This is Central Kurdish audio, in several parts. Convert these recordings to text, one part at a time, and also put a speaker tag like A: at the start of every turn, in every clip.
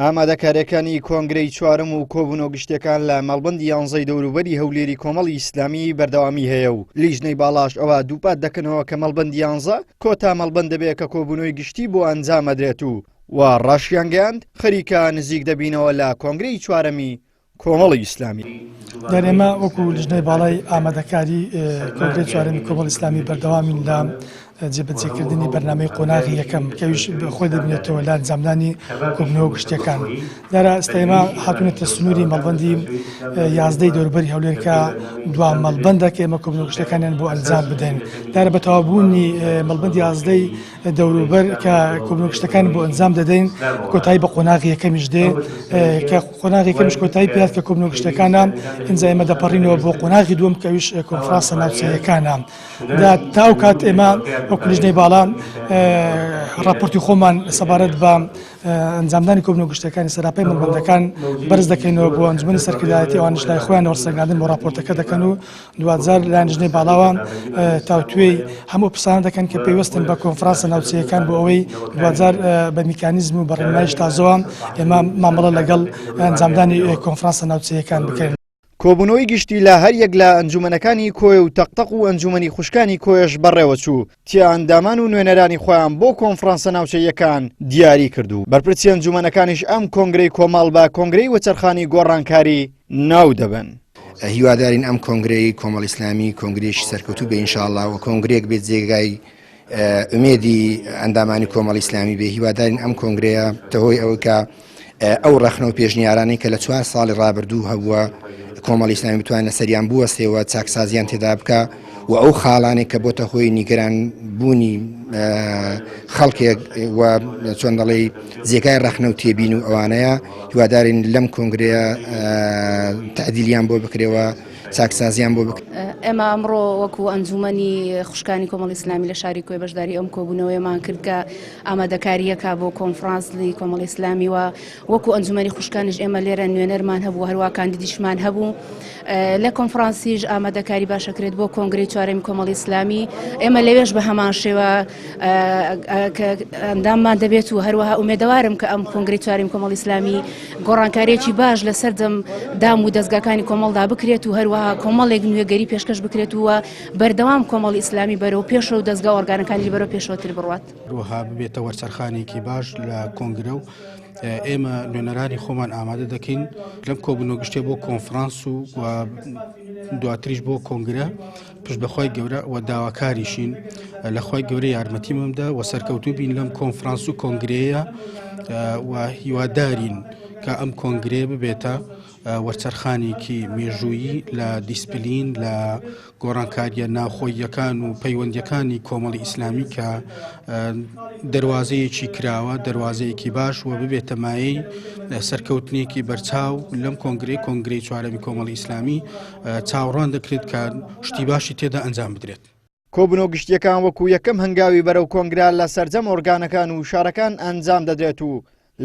A: ئامادەکاریەکانی کۆنگرەی چوارەم و کۆبوونەوە گشتەکان لە مەڵبەندی 11 دەوروبەری هەولێری کۆمەڵی ئیسلامی بەردەوامی هەیە و لیژنەی باڵاش ئەوە دووپات دەکەنەوە کە مەڵبەندی 11 کۆتا مەڵبەند دەبێت کە کۆبوونەوەی گشتی بۆ ئەنجام ئەدرێت و ڕاشیان گەیاند خەریکە نزیک دەبینەوە لە کۆنگرەی چوارەمی کۆمەڵی ئیسلامی.
B: دەرێمە وەکو لیژنەی باڵای ئامادەکاری کۆنگرەی چوارەمی کۆمەڵی ئیسلامی بەردەوامین لە جێبەجێکردنی بەرنامەی قۆناغی یەکەم کەویش خۆی دەبینێتەوە لە ئەنجامدانی کۆبوونەوە گشتیەکان. دارا ئێستاێمە هاتوونێتە سنووری مەڵبەندی 11 دەوروبەری هەولێرکە دوا مەڵبەندە کە ئێمە کۆبوونەوە گشتەکانیان بۆ ئەنجام بدەین. دارە بە تەواوبوونی مەڵبەندی 11 دەوروبەر کە کۆبوونەوە گشتەکان بۆ ئەنجام دەدەین کۆتایی بە قۆناغی یەکەمیش دێ کە قۆناغی یەکەمیش کۆتایی پێات کە کۆبوونەوە گشتەکانە ئینجا ئێمە دەپەڕینەوە بۆ قۆناغی دووەم کەویش کۆنفرانسە ناوچەیەکانە. تاو کات ئێمە وەکو لیژنەی باڵا راپۆرتی خۆمان سەبارەت بە ئەنجامدانی کۆبوونەوە گشتەکانی سەراپای مەڵبەندەکان بەرز دەکەینەوە بۆ ئەنجومەنی سەرکردایەتی ئەوانش لای خۆیان وەرسەنگاندن بۆ راپۆرتەکە دەکەن و دوجار لای لیژنەی باڵاوە تاوتوێی هەموو پرسانە دەکەن کە پێویستن بە کۆنفرانسە ناوچەیەکان بۆ ئەوەی دوجار بە میکانیزم و بەڕێنماییش تازەوە ئێمە مامەڵە لەگەڵ ئەنجامدانی کۆنفرانسە ناوچەیەکان بکەین.
A: کۆبوونەوەی گشتی لە هەر یەک لە ئەنجومەنەکانی کۆی و تەقتەق و ئەنجومەنی خوشکانی کۆیش بەڕێوە چوو تیا ئەندامان و نوێنەرانی خۆیان بۆ کۆنفرانسە ناوچەیەکان دیاری کردو. بەرپرسی ئەنجومەنەکانیش ئەم کۆنگرەی کۆمەڵ بە کۆنگرەی وەچەرخانی گۆڕانکاری ناو دەبن.
C: هیوادارین ئەم کۆنگرەی کۆمەڵی ئیسلامی کۆنگرێکی سەرکەوتوو بێ ئینشاءالله و کۆنگرێک بێت جێگای ئومێدی ئەندامانی کۆمەڵی ئیسلامی بێ. هیوادارین ئەم کۆنگرەیە تەهۆی ئەوە کە ئەو ڕەخنە و پێشنیارانی کە لە 4 ساڵی ڕابردوو هەبووە کۆمەڵی ئیسلامی بتوانێت سەریان بوەستێەوە چاکسازیان تێدا بکە و ئەو خاڵانێک کە بۆتە هۆی نیگەران بوونی خەڵکێک و چۆن دەڵێ جێگای ڕەخنە و تێبین و ئەوانەیە هیوادارین لەم کۆنگرەیە تعدیلیان بۆ بکرێەوە چاکسازیان بۆ بکرێت.
D: ئێمە ئەمڕۆ وەکو ئەنجومەنی خوشکانی کۆمەڵی ئیسلامی لە شاری کۆی بەشداری ئەم کۆبوونەوەیمان کرد کە ئامادەکاریەکە بۆ کۆنفرانسی کۆمەڵی ئیسلامی و وەکو ئەنجومەنی خوشکانیش ئێمە لێرە نوێنەرمان هەبوو هەروە کاندیدیشمان هەبوو لە کۆنفرانسیش ئامادەکاری باشەکرێت بۆ کۆنگرەی چوارەمی کۆمەڵی ئیسلامی. ئێمە لەوێش بە هەمان شێوە ئەنداممان دەبێت و هەروەها ئومێدەوارم کە ئەم کۆنگرەی چوارەمی کۆمەڵی ئیسلامی گۆڕانکاریەکی باش لەسەر دام و دەستگاکانی کۆمەڵدا بکرێت و هەروەها کۆمەڵێک نوێگەری پێشکەش بکرێت و بەردەوام کۆمەڵی ئیسلامی بەرەو پێشەوە و دەستگا ئۆرگانەکانی بەرەو پێشەوەتر بڕوات.
E: وها ببێتە وەرچەرخانێکی باش لە کۆنگرە و ئێمە نوێنەرانی خۆمان ئامادە دەکەین لەم کۆبوونەوە گشتێ بۆ کۆنفرانس و دواتریش بۆ کۆنگرە پشت بەخوای گەورە و داواکاریشین لەخوای گەورە یارمەتیمەمدا و سەرکەوتوو بین لەم کۆنفرانس و کۆنگرەیە و هیوادارین کە ئەم کۆنگرێ ببێتە وەرچەرخانێکی مێژوویی لە دیسپلین لە گۆڕانکاریە ناوخۆییەکان و پەیوەندیەکانی کۆمەڵی ئیسلامی کە دەواازەیەکی کراوە دەواازەیەکی باش و ببێتە مایەی سەرکەوتنێکی بەرچاو لەم کۆنگرەی چوارەمی کۆمەڵی ئیسلامی چاوەڕوان دەکرێت کە شتی باشی تێدا ئەنجام بدرێت.
A: کۆبوونەوە گشتیەکان وەکو یەکەم هەنگاوی بەرەو کۆنگرا لە سەرجەم ئۆرگانەکان و شارەکان ئەنجام دەدرێت و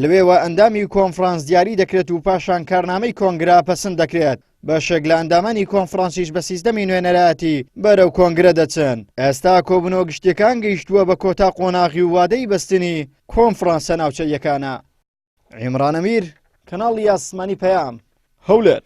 A: لەوێوە ئەندامی کۆنفرانس دیاری دەکرێت و پاشان کارنامەی کۆنگرا پەسەند دەکرێت. بەشێک لە ئەندامانی کۆنفرانسیش بە سیستەمی نوێنەرایەتی بەرەو کۆنگرە دەچن. ئێستا کۆبوونەوە گشتیەکان گەیشتووە بە کۆتا قۆناغی و وادەی بەستنی کۆنفرانسە ناوچەیەکانە. عیمران ئەمیر، کەناڵی ئاسمانی پەیام، هەولێر.